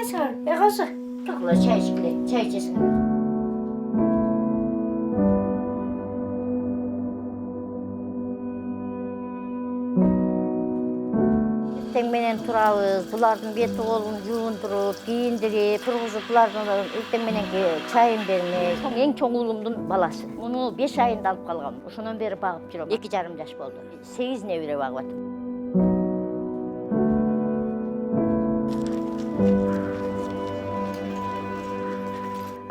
Kaysar, kası. Tukla çay içkile, çay içesin. Menen turabız, bulardın beti kolun yuvindirup, giyindirip, turguzуp, bulardan erteң menenki çayын bermek. Eң çoң ulumdun balası. Onu 5 ayında alıp kalgam. Ошондон beri багып жүрөм. 2,5 жаш болду. 8 небере багып атам.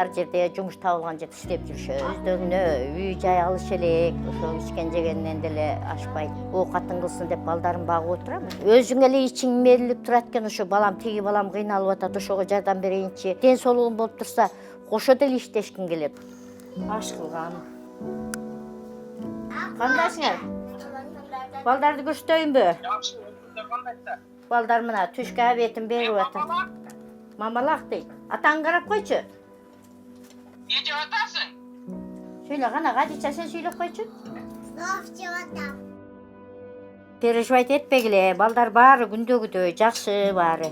Ар жерде жумуш табылган жерде иштеп жүрүшөбүз. Өздөрүнө үй жай алыш элек, ошо ичкен жегенден деле ашпайт. Оокатын кылсын деп балдарын багып отурам. Өзүң эле ичиң мерилип турат экен, ошо балам тиги балам кыйналып атат, ошого жардам берейинчи. Ден соолугум болуп турса, кошо деле иштешким келет. Аш кылган. Кандайсыңар? Балдарды көрсөтөйүнбү? Жакшы, өзүңөр кандайсыздар? Балдар мына түшкө абетин берип атат. Мамалак дейт. Атаң карап койчу. Не жеп атасың? Сөйлө гана, Гадича, сен сүйлөп койчу. Плов жеп атам. Переживать этпегиле, балдар баары күндөгүдөй жакшы баары.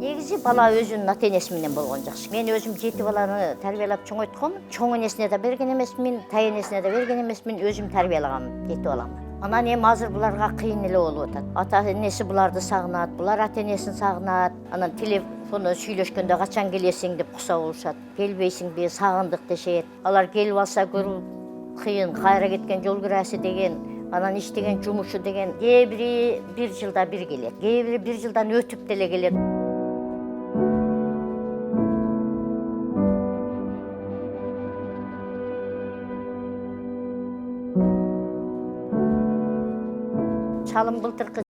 Негизи бала өзүнүн ата энеси менен болгон жакшы. Мен өзүм 7 баланы тарбиялап чоңойтком. Чоң энесине да берген эмесмин, тай энесине да берген эмесмин, өзүм тарбиялагам 7 баламды. Анан эми азыр буларга кыйын эле болуп атат. Ата энеси буларды сагынат, булар ата энесин сагынат. Анан телефондон сүйлөшкөндө качан келесиң деп куса болушат. Келбейсиңби, сагындык дешет. Алар келип алса көрүү кыйын, кайра кеткен жол кирасы деген, анан иштеген жумушу деген. Кээ бири 1 жылда бир келет, кээ бири 1 жылдан өтүп деле келет. Чалым былтыркы